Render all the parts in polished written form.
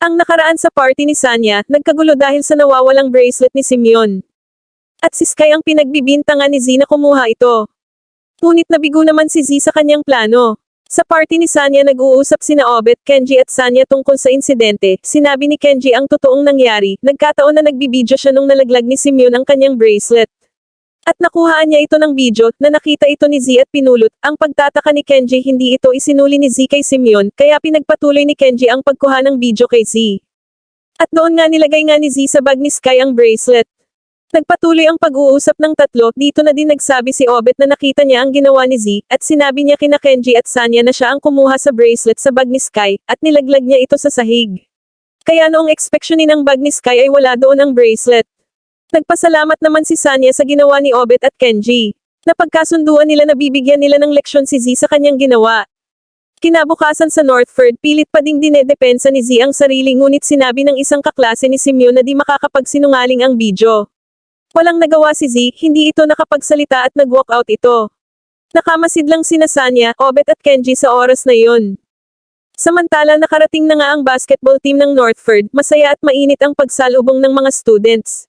Ang nakaraan sa party ni Sanya, nagkagulo dahil sa nawawalang bracelet ni Simeon. At si Sky ang pinagbibintangan ni Z na kumuha ito. Ngunit nabigo naman si Z sa kanyang plano. Sa party ni Sanya nag-uusap sina Obet, Kenji at Sanya tungkol sa insidente. Sinabi ni Kenji ang totoong nangyari. Nagkataon na nagbibideo siya nung nalaglag ni Simeon ang kanyang bracelet. At nakuhaan niya ito ng video, na nakita ito ni Z at pinulot. Ang pagtataka ni Kenji hindi ito isinuli ni Z kay Simeon, kaya pinagpatuloy ni Kenji ang pagkuha ng video kay Z. At doon nga nilagay nga ni Z sa bag ni Sky ang bracelet. Nagpatuloy ang pag-uusap ng tatlo, dito na din nagsabi si Obet na nakita niya ang ginawa ni Z, at sinabi niya kina Kenji at Sanya na siya ang kumuha sa bracelet sa bag ni Sky, at nilaglag niya ito sa sahig. Kaya noong expectionin ng bag ni Sky ay wala doon ang bracelet. Nagpasalamat naman si Sanya sa ginawa ni Obet at Kenji. Napagkasunduan nila na bibigyan nila ng leksyon si Z sa kanyang ginawa. Kinabukasan sa Northford, pilit pa ding dinedepensa ni Z ang sarili ngunit sinabi ng isang kaklase ni Simeon na di makakapagsinungaling ang video. Walang nagawa si Z, hindi ito nakapagsalita at nag-walkout ito. Nakamasid lang sina Sanya, Obet at Kenji sa oras na yun. Samantala nakarating na nga ang basketball team ng Northford, masaya at mainit ang pagsalubong ng mga students.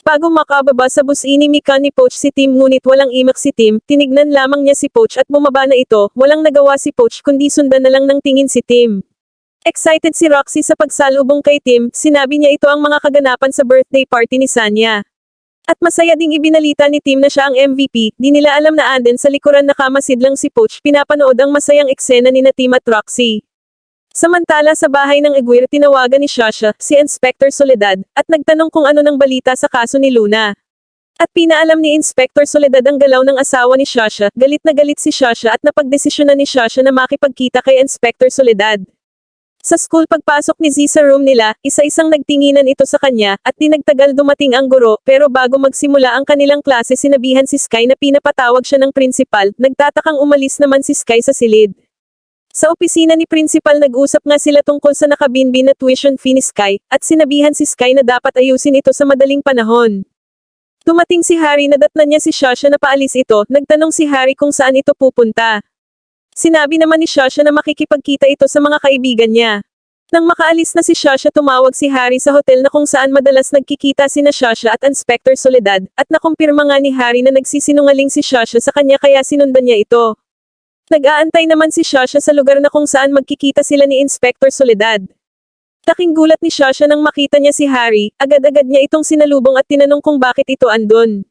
Bago makababa sa bus inimika ni Poach si Tim ngunit walang imak si Tim, tinignan lamang niya si Poach at bumaba na ito, walang nagawa si Poach kundi sundan na lang ng tingin si Tim. Excited si Roxy sa pagsalubong kay Tim, sinabi niya ito ang mga kaganapan sa birthday party ni Sanya. At masaya ding ibinalita ni Tim na siya ang MVP, di nila alam na anden sa likuran nakamasid lang si Poach pinapanood ang masayang eksena ni na Tim at Roxy. Samantala sa bahay ng Aguirre tinawagan ni Shasha, si Inspector Soledad, at nagtanong kung ano ng balita sa kaso ni Luna. At pinaalam ni Inspector Soledad ang galaw ng asawa ni Shasha, galit na galit si Shasha at napagdesisyonan ni Shasha na makipagkita kay Inspector Soledad. Sa school pagpasok ni Z sa room nila, isa-isang nagtinginan ito sa kanya, at di nagtagal dumating ang guro, pero bago magsimula ang kanilang klase sinabihan si Sky na pinapatawag siya ng principal, nagtatakang umalis naman si Sky sa silid. Sa opisina ni principal nag-usap nga sila tungkol sa nakabinbin na tuition fee ni Sky, at sinabihan si Sky na dapat ayusin ito sa madaling panahon. Dumating si Harry na datnan niya si Shasha na paalis ito, nagtanong si Harry kung saan ito pupunta. Sinabi naman ni Shasha na makikipagkita ito sa mga kaibigan niya. Nang makaalis na si Shasha tumawag si Harry sa hotel na kung saan madalas nagkikita sina Shasha at Inspector Soledad, at nakumpirma nga ni Harry na nagsisinungaling si Shasha sa kanya kaya sinundan niya ito. Nag-aantay naman si Shasha sa lugar na kung saan magkikita sila ni Inspector Soledad. Taking gulat ni Shasha nang makita niya si Harry, agad-agad niya itong sinalubong at tinanong kung bakit ito andon.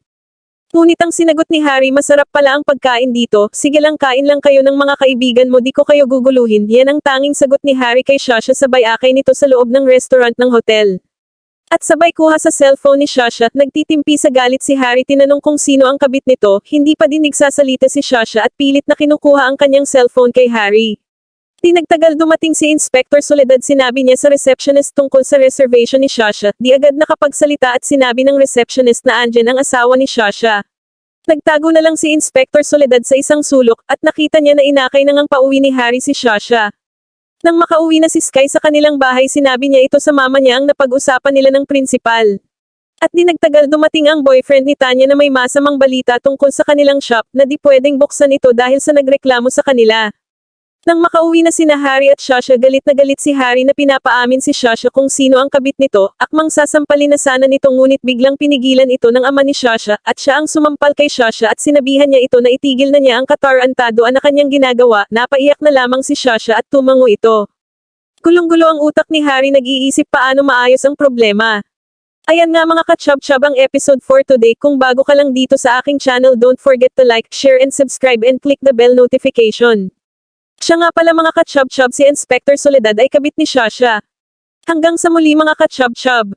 Ngunit ang sinagot ni Harry masarap pala ang pagkain dito, sige lang kain lang kayo ng mga kaibigan mo di ko kayo guguluhin, yan ang tanging sagot ni Harry kay Shasha sabay akay nito sa loob ng restaurant ng hotel. At sabay kuha sa cellphone ni Shasha, nagtitimpi sa galit si Harry tinanong kung sino ang kabit nito, hindi pa din nagsasalita si Shasha at pilit na kinukuha ang kanyang cellphone kay Harry. Di nagtagal dumating si Inspector Soledad sinabi niya sa receptionist tungkol sa reservation ni Shasha, di agad nakapagsalita at sinabi ng receptionist na andyan ang asawa ni Shasha. Nagtago na lang si Inspector Soledad sa isang sulok, at nakita niya na inakay na ngang pauwi ni Harry si Shasha. Nang makauwi na si Sky sa kanilang bahay sinabi niya ito sa mama niya ang napag-usapan nila ng principal. At di nagtagal dumating ang boyfriend ni Tanya na may masamang balita tungkol sa kanilang shop na di pwedeng buksan ito dahil sa nagreklamo sa kanila. Nang makauwi na sina Harry at Shasha galit na galit si Harry na pinapaamin si Shasha kung sino ang kabit nito, akmang sasampalin na sana nito ngunit biglang pinigilan ito ng ama ni Shasha at siya ang sumampal kay Shasha at sinabihan niya ito na itigil na niya ang katarantado na kanyang ginagawa, napaiyak na lamang si Shasha at tumango ito. Gulong-gulo ang utak ni Harry nag-iisip paano maayos ang problema. Ayan nga mga ka-chub-chub ang episode for today kung bago ka lang dito sa aking channel don't forget to like, share and subscribe and click the bell notification. Siya nga pala mga ka-chub-chub si Inspector Soledad ay kabit ni Shasha. Hanggang sa muli mga ka-chub-chub.